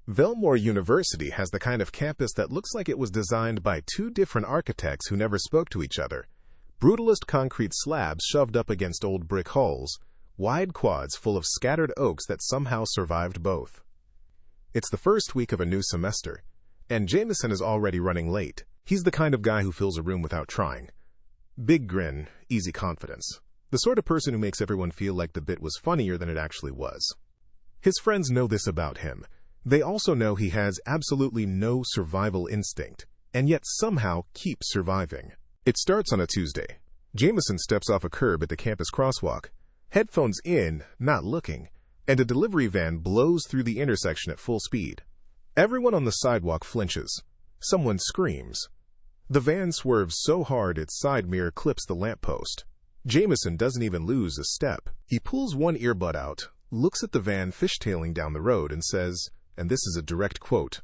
Belmore University has the kind of campus that looks like it was designed by two different architects who never spoke to each other. Brutalist concrete slabs shoved up against old brick halls, wide quads full of scattered oaks that somehow survived both. It's the first week of a new semester, and Jameson is already running late. He's the kind of guy who fills a room without trying. Big grin, easy confidence. The sort of person who makes everyone feel like the bit was funnier than it actually was. His friends know this about him. They also know he has absolutely no survival instinct, and yet somehow keeps surviving. It starts on a Tuesday. Jameson steps off a curb at the campus crosswalk, headphones in, not looking, and a delivery van blows through the intersection at full speed. Everyone on the sidewalk flinches. Someone screams. The van swerves so hard its side mirror clips the lamppost. Jameson doesn't even lose a step. He pulls one earbud out, looks at the van fishtailing down the road, and says, and this is a direct quote,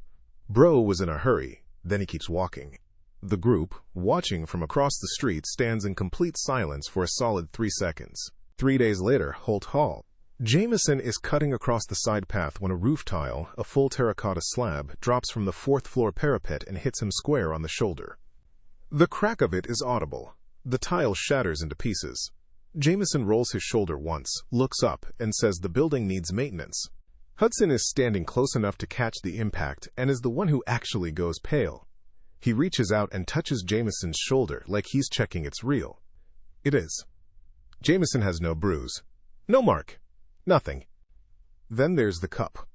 "Bro was in a hurry." Then he keeps walking. The group, watching from across the street, stands in complete silence for a solid 3 seconds. 3 days later, Holt Hall. Jameson is cutting across the side path when a roof tile, a full terracotta slab, drops from the 4th-floor parapet and hits him square on the shoulder. The crack of it is audible. The tile shatters into pieces. Jameson rolls his shoulder once, looks up, and says the building needs maintenance. Hudson is standing close enough to catch the impact and is the one who actually goes pale. He reaches out and touches Jameson's shoulder like he's checking it's real. It is. Jameson has no bruise. No mark. Nothing. Then there's the cup.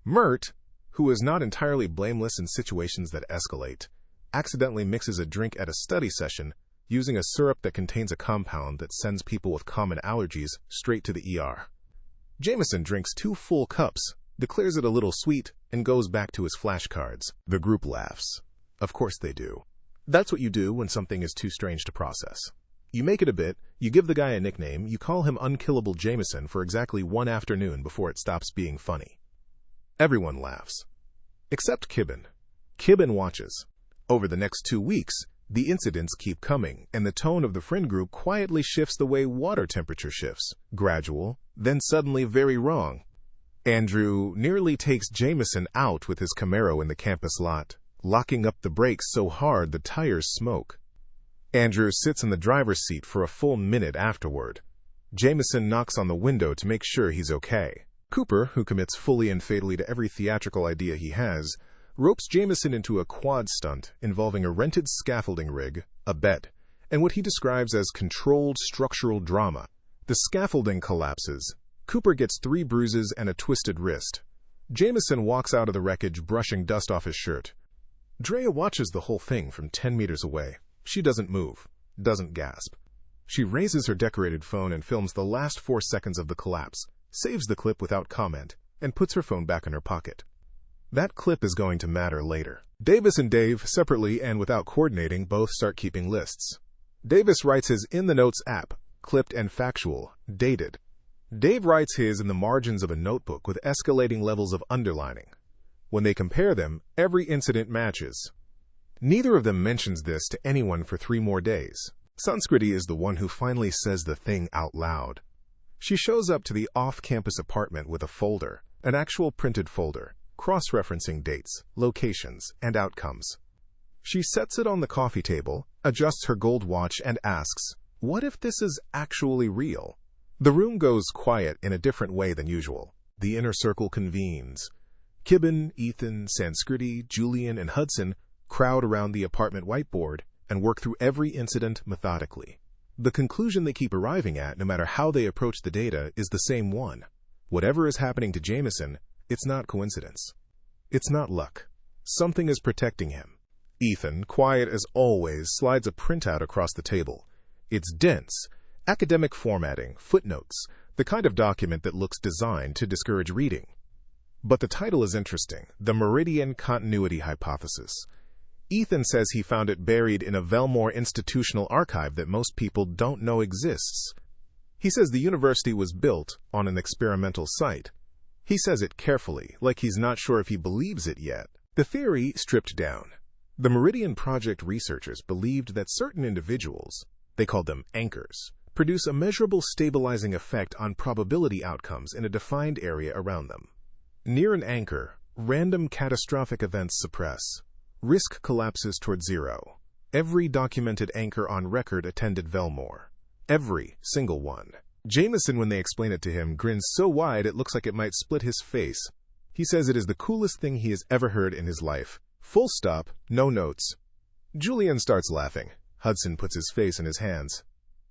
Mert, who is not entirely blameless in situations that escalate, accidentally mixes a drink at a study session using a syrup that contains a compound that sends people with common allergies straight to the ER. Jameson drinks 2 full cups, declares it a little sweet, and goes back to his flashcards. The group laughs. Of course they do. That's what you do when something is too strange to process. You make it a bit, you give the guy a nickname, you call him Unkillable Jameson for exactly 1 afternoon before it stops being funny. Everyone laughs. Except Kibben. Kibben watches. Over the next 2 weeks, the incidents keep coming, and the tone of the friend group quietly shifts the way water temperature shifts. Gradual, then suddenly very wrong. Andrew nearly takes Jameson out with his Camaro in the campus lot, locking up the brakes so hard the tires smoke. Andrew sits in the driver's seat for a full minute afterward. Jameson knocks on the window to make sure he's okay. Cooper, who commits fully and fatally to every theatrical idea he has, ropes Jameson into a quad stunt involving a rented scaffolding rig, a bed, and what he describes as controlled structural drama. The scaffolding collapses. Cooper gets 3 bruises and a twisted wrist. Jameson walks out of the wreckage brushing dust off his shirt. Drea watches the whole thing from 10 meters away. She doesn't move, doesn't gasp. She raises her decorated phone and films the last 4 seconds of the collapse, saves the clip without comment, and puts her phone back in her pocket. That clip is going to matter later. Davis and Dave, separately and without coordinating, both start keeping lists. Davis writes his in the notes app, clipped and factual, dated. Dave writes his in the margins of a notebook with escalating levels of underlining. When they compare them, every incident matches. Neither of them mentions this to anyone for 3 more days. Sanskriti is the one who finally says the thing out loud. She shows up to the off-campus apartment with a folder, an actual printed folder, cross-referencing dates, locations, and outcomes. She sets it on the coffee table, adjusts her gold watch, and asks, "What if this is actually real?" The room goes quiet in a different way than usual. The inner circle convenes. Kibben, Ethan, Sanskriti, Julian, and Hudson crowd around the apartment whiteboard and work through every incident methodically. The conclusion they keep arriving at, no matter how they approach the data, is the same one. Whatever is happening to Jameson, it's not coincidence. It's not luck. Something is protecting him. Ethan, quiet as always, slides a printout across the table. It's dense, academic formatting, footnotes, the kind of document that looks designed to discourage reading. But the title is interesting, The Meridian Continuity Hypothesis. Ethan says he found it buried in a Belmore institutional archive that most people don't know exists. He says the university was built on an experimental site. He says it carefully, like he's not sure if he believes it yet. The theory stripped down. The Meridian Project researchers believed that certain individuals, they called them anchors, produce a measurable stabilizing effect on probability outcomes in a defined area around them. Near an anchor, Random catastrophic events suppress. Risk collapses toward zero. Every documented anchor on record attended Velmore. Every single one. Jameson, when they explain it to him, grins so wide it looks like it might split his face. He says it is the coolest thing he has ever heard in his life. Full stop, no notes. Julian starts laughing. Hudson puts his face in his hands.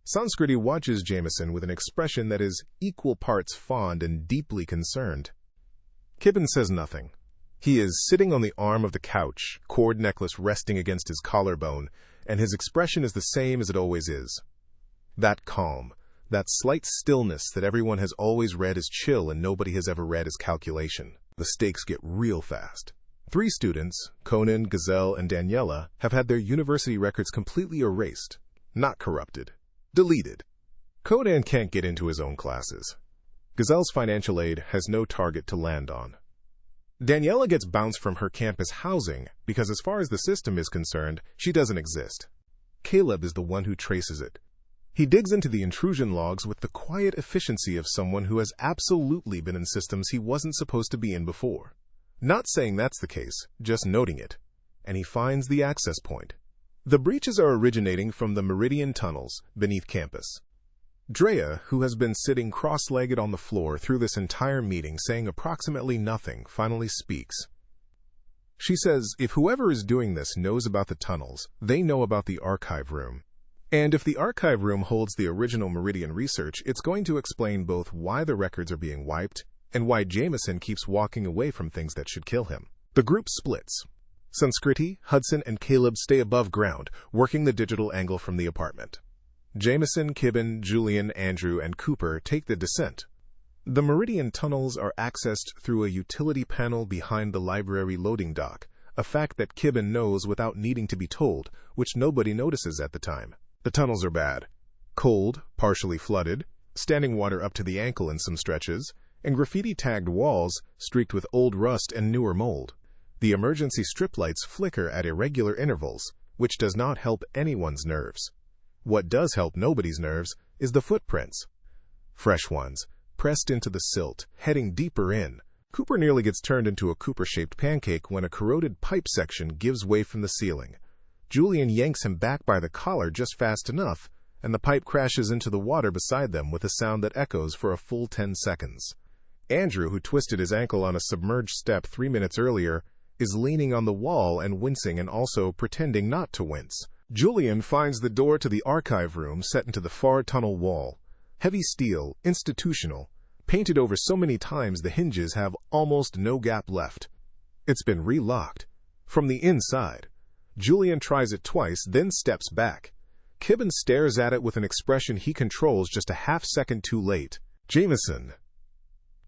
Sanskriti watches Jameson with an expression that is equal parts fond and deeply concerned. Kibben says nothing. He is sitting on the arm of the couch, cord necklace resting against his collarbone, and his expression is the same as it always is. That calm, that slight stillness that everyone has always read as chill and nobody has ever read as calculation. The stakes get real fast. 3 students, Conan, Gazelle, and Daniela, have had their university records completely erased, not corrupted, deleted. Conan can't get into his own classes. Gazelle's financial aid has no target to land on. Daniela gets bounced from her campus housing because as far as the system is concerned, she doesn't exist. Caleb is the one who traces it. He digs into the intrusion logs with the quiet efficiency of someone who has absolutely been in systems he wasn't supposed to be in before. Not saying that's the case, just noting it. And he finds the access point. The breaches are originating from the Meridian tunnels beneath campus. Drea, who has been sitting cross-legged on the floor through this entire meeting saying approximately nothing, finally speaks. She says if whoever is doing this knows about the tunnels, they know about the archive room. And if the archive room holds the original Meridian research, it's going to explain both why the records are being wiped and why Jameson keeps walking away from things that should kill him. The group splits. Sanskriti, Hudson, and Caleb stay above ground, working the digital angle from the apartment. Jameson, Kibben, Julian, Andrew, and Cooper take the descent. The Meridian tunnels are accessed through a utility panel behind the library loading dock, a fact that Kibben knows without needing to be told, which nobody notices at the time. The tunnels are bad. Cold, partially flooded, standing water up to the ankle in some stretches, and graffiti-tagged walls streaked with old rust and newer mold. The emergency strip lights flicker at irregular intervals, which does not help anyone's nerves. What does help nobody's nerves is the footprints. Fresh ones, pressed into the silt, heading deeper in. Cooper nearly gets turned into a Cooper-shaped pancake when a corroded pipe section gives way from the ceiling. Julian yanks him back by the collar just fast enough, and the pipe crashes into the water beside them with a sound that echoes for a full 10 seconds. Andrew, who twisted his ankle on a submerged step 3 minutes earlier, is leaning on the wall and wincing and also pretending not to wince. Julian finds the door to the archive room set into the far tunnel wall. Heavy steel, institutional, painted over so many times the hinges have almost no gap left. It's been relocked. From the inside. Julian tries it twice, then steps back. Kibben stares at it with an expression he controls just a half-second too late. Jameson.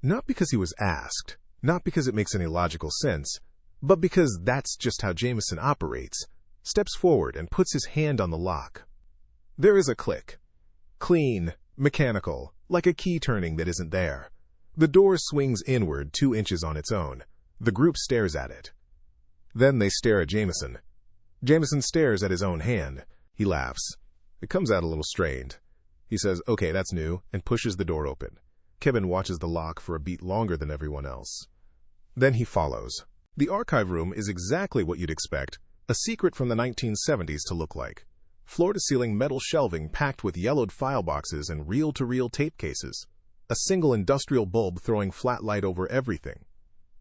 Not because he was asked, not because it makes any logical sense, but because that's just how Jameson operates, steps forward and puts his hand on the lock. There is a click. Clean, mechanical, like a key turning that isn't there. The door swings inward 2 inches on its own. The group stares at it. Then they stare at Jameson. Jameson stares at his own hand. He laughs. It comes out a little strained. He says, "Okay, that's new," and pushes the door open. Kibben watches the lock for a beat longer than everyone else. Then he follows. The archive room is exactly what you'd expect a secret from the 1970s to look like. Floor-to-ceiling metal shelving packed with yellowed file boxes and reel-to-reel tape cases. A single industrial bulb throwing flat light over everything.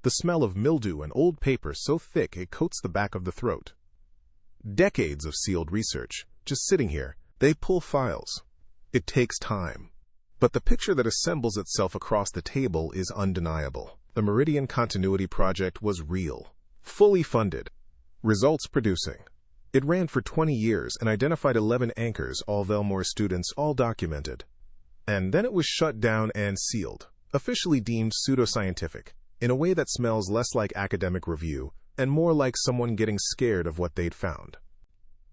The smell of mildew and old paper so thick it coats the back of the throat. Decades of sealed research, just sitting here. They pull files. It takes time. But the picture that assembles itself across the table is undeniable. The Meridian Continuity Project was real. Fully funded. Results producing. It ran for 20 years and identified 11 anchors, all Velmore students, all documented. And then it was shut down and sealed, officially deemed pseudoscientific, in a way that smells less like academic review and more like someone getting scared of what they'd found.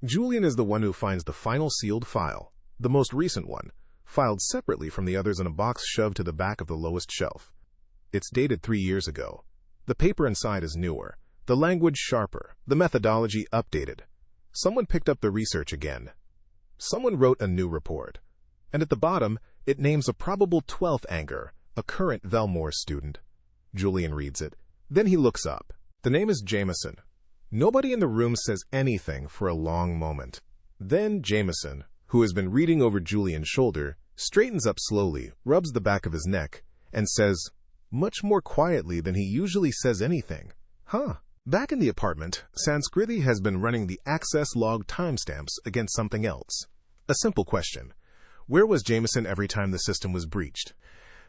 Julian is the one who finds the final sealed file, the most recent one, filed separately from the others in a box shoved to the back of the lowest shelf. It's dated 3 years ago. The paper inside is newer, the language sharper, the methodology updated. Someone picked up the research again. Someone wrote a new report. And at the bottom, it names a probable 12th anchor, a current Velmore student. Julian reads it. Then he looks up. The name is Jameson. Nobody in the room says anything for a long moment. Then Jameson, who has been reading over Julian's shoulder, straightens up slowly, rubs the back of his neck, and says, much more quietly than he usually says anything, "Huh." Back in the apartment, Sanskriti has been running the access log timestamps against something else. A simple question. Where was Jameson every time the system was breached?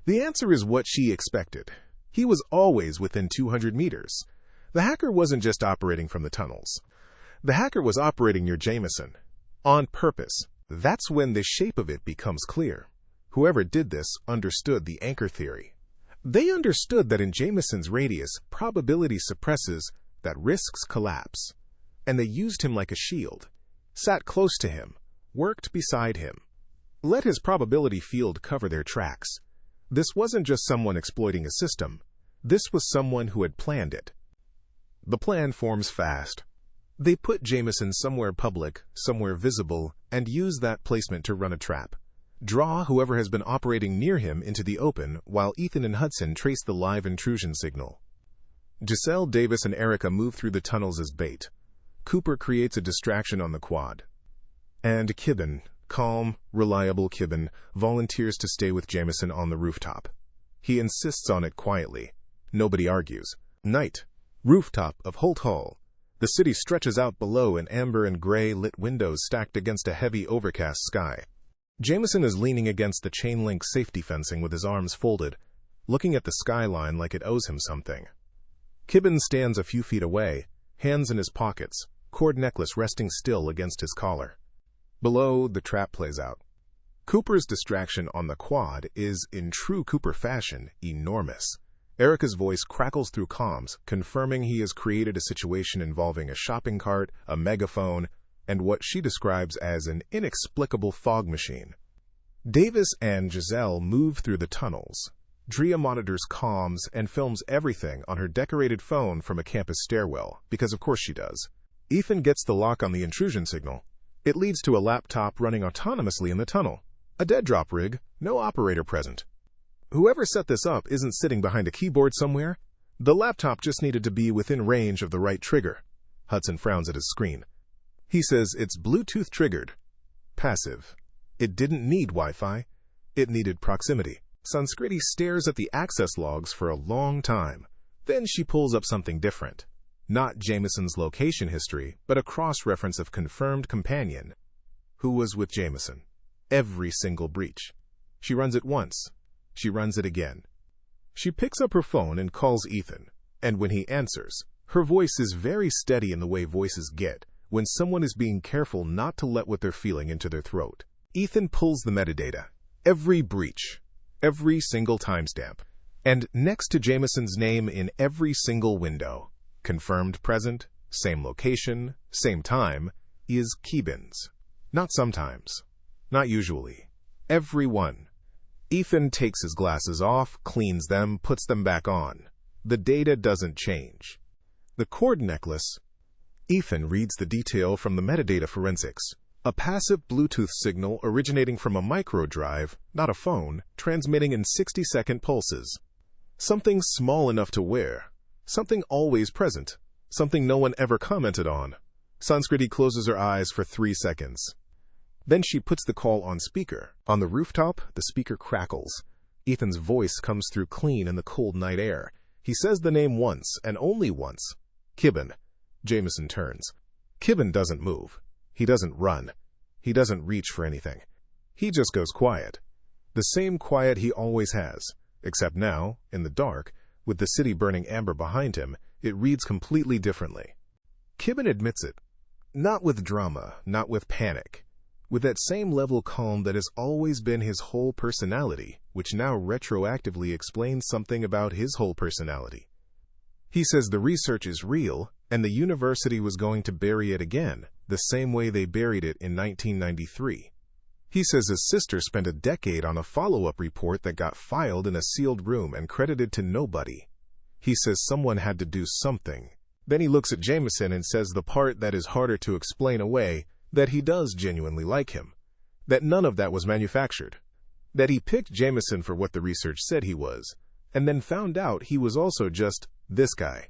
The answer is what she expected. He was always within 200 meters. The hacker wasn't just operating from the tunnels. The hacker was operating near Jameson. On purpose. That's when the shape of it becomes clear. Whoever did this understood the anchor theory. They understood that in Jameson's radius, probability suppresses, that risks collapse. And they used him like a shield. Sat close to him. Worked beside him. Let his probability field cover their tracks. This wasn't just someone exploiting a system. This was someone who had planned it. The plan forms fast. They put Jameson somewhere public, somewhere visible, and use that placement to run a trap. Draw whoever has been operating near him into the open, while Ethan and Hudson trace the live intrusion signal. Giselle, Davis, and Erica move through the tunnels as bait. Cooper creates a distraction on the quad. And Kibben, calm, reliable Kibben, volunteers to stay with Jameson on the rooftop. He insists on it quietly. Nobody argues. Night. Rooftop of Holt Hall. The city stretches out below in amber and gray lit windows stacked against a heavy overcast sky. Jameson is leaning against the chain-link safety fencing with his arms folded, looking at the skyline like it owes him something. Kibben stands a few feet away, hands in his pockets, cord necklace resting still against his collar. Below, the trap plays out. Cooper's distraction on the quad is, in true Cooper fashion, enormous. Erica's voice crackles through comms, confirming he has created a situation involving a shopping cart, a megaphone, and what she describes as an inexplicable fog machine. Davis and Giselle move through the tunnels. Drea monitors comms and films everything on her decorated phone from a campus stairwell, because of course she does. Ethan gets the lock on the intrusion signal. It leads to a laptop running autonomously in the tunnel. A dead drop rig, no operator present. Whoever set this up isn't sitting behind a keyboard somewhere. The laptop just needed to be within range of the right trigger. Hudson frowns at his screen. He says it's Bluetooth triggered. Passive. It didn't need Wi-Fi. It needed proximity. Sanskriti stares at the access logs for a long time. Then she pulls up something different. Not Jameson's location history, but a cross-reference of confirmed companion. Who was with Jameson? Every single breach. She runs it once. She runs it again. She picks up her phone and calls Ethan. And when he answers, her voice is very steady in the way voices get when someone is being careful not to let what they're feeling into their throat. Ethan pulls the metadata. Every breach. Every single timestamp. And next to Jameson's name in every single window. Confirmed present, same location, same time, is Kibben's. Not sometimes. Not usually. Every one. Ethan takes his glasses off, cleans them, puts them back on. The data doesn't change. The cord necklace. Ethan reads the detail from the metadata forensics. A passive Bluetooth signal originating from a micro drive, not a phone, transmitting in 60-second pulses. Something small enough to wear. Something always present. Something no one ever commented on. Sanskriti closes her eyes for 3 seconds. Then she puts the call on speaker. On the rooftop, the speaker crackles. Ethan's voice comes through clean in the cold night air. He says the name once, and only once. Kibben. Jameson turns. Kibben doesn't move. He doesn't run. He doesn't reach for anything. He just goes quiet. The same quiet he always has. Except now, in the dark, with the city burning amber behind him, it reads completely differently. Kibben admits it. Not with drama, not with panic. With that same level calm that has always been his whole personality, which now retroactively explains something about his whole personality. He says the research is real, and the university was going to bury it again, the same way they buried it in 1993. He says his sister spent a decade on a follow-up report that got filed in a sealed room and credited to nobody. He says someone had to do something. Then he looks at Jameson and says the part that is harder to explain away, that he does genuinely like him. That none of that was manufactured. That he picked Jameson for what the research said he was. and then found out he was also just this guy.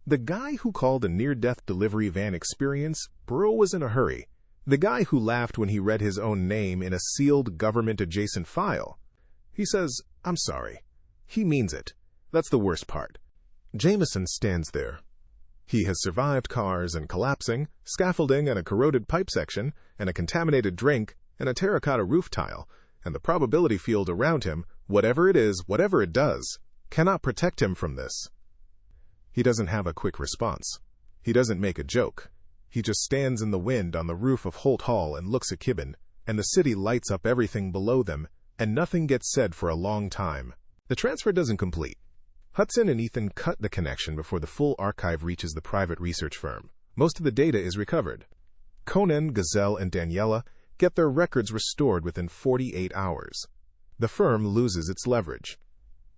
The guy who called a near-death delivery van experience, bro was in a hurry. The guy who laughed when he read his own name in a sealed government-adjacent file. He says, "I'm sorry." He means it. That's the worst part. Jameson stands there. He has survived cars and collapsing, scaffolding and a corroded pipe section, and a contaminated drink, and a terracotta roof tile, and the probability field around him, whatever it is, whatever it does, cannot protect him from this. He doesn't have a quick response. He doesn't make a joke. He just stands in the wind on the roof of Holt Hall and looks at Kibben, and the city lights up everything below them, and nothing gets said for a long time. The transfer doesn't complete. Hudson and Ethan cut the connection before the full archive reaches the private research firm. Most of the data is recovered. Conan, Gazelle, and Daniela get their records restored within 48 hours. The firm loses its leverage.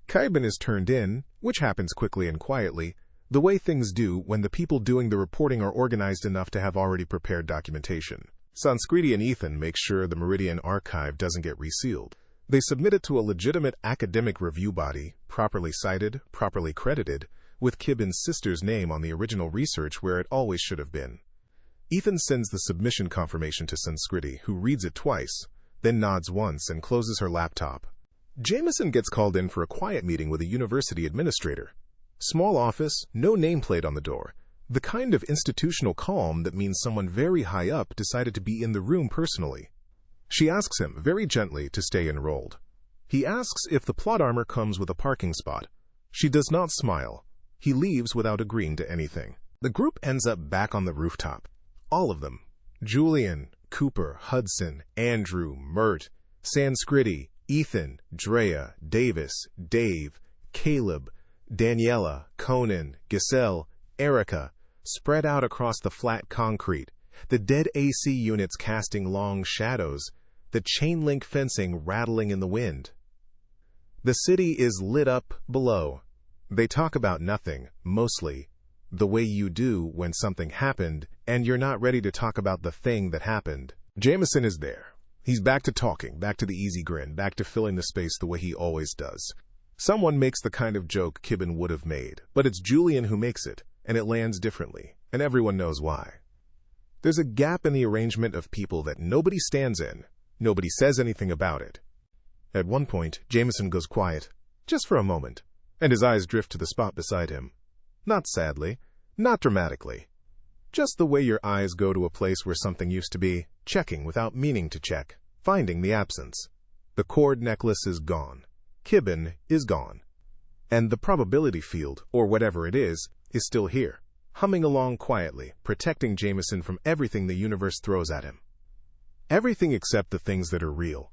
Kibben is turned in, which happens quickly and quietly, the way things do when the people doing the reporting are organized enough to have already prepared documentation. Sanskriti and Ethan make sure the Meridian archive doesn't get resealed. They submit it to a legitimate academic review body, properly cited, properly credited, with Kibben's sister's name on the original research where it always should have been. Ethan sends the submission confirmation to Sanskriti, who reads it twice, then nods once and closes her laptop. Jameson gets called in for a quiet meeting with a university administrator. Small office, no nameplate on the door. The kind of institutional calm that means someone very high up decided to be in the room personally. She asks him, very gently, to stay enrolled. He asks if the plot armor comes with a parking spot. She does not smile. He leaves without agreeing to anything. The group ends up back on the rooftop. All of them. Julian, Cooper, Hudson, Andrew, Mert, Sanskriti, Ethan, Drea, Davis, Dave, Caleb, Daniela, Conan, Giselle, Erica, spread out across the flat concrete, the dead AC units casting long shadows, the chain-link fencing rattling in the wind. The city is lit up below. They talk about nothing, mostly, the way you do when something happened and you're not ready to talk about the thing that happened. Jameson is there. He's back to talking, back to the easy grin, back to filling the space the way he always does. Someone makes the kind of joke Kibben would have made, but it's Julian who makes it, and it lands differently, and everyone knows why. There's a gap in the arrangement of people that nobody stands in. Nobody says anything about it. At one point, Jameson goes quiet, just for a moment, and his eyes drift to the spot beside him. Not sadly, not dramatically. Just the way your eyes go to a place where something used to be, checking without meaning to check, finding the absence. The cord necklace is gone. Kibben is gone. And the probability field, or whatever it is still here, humming along quietly, protecting Jameson from everything the universe throws at him. Everything except the things that are real.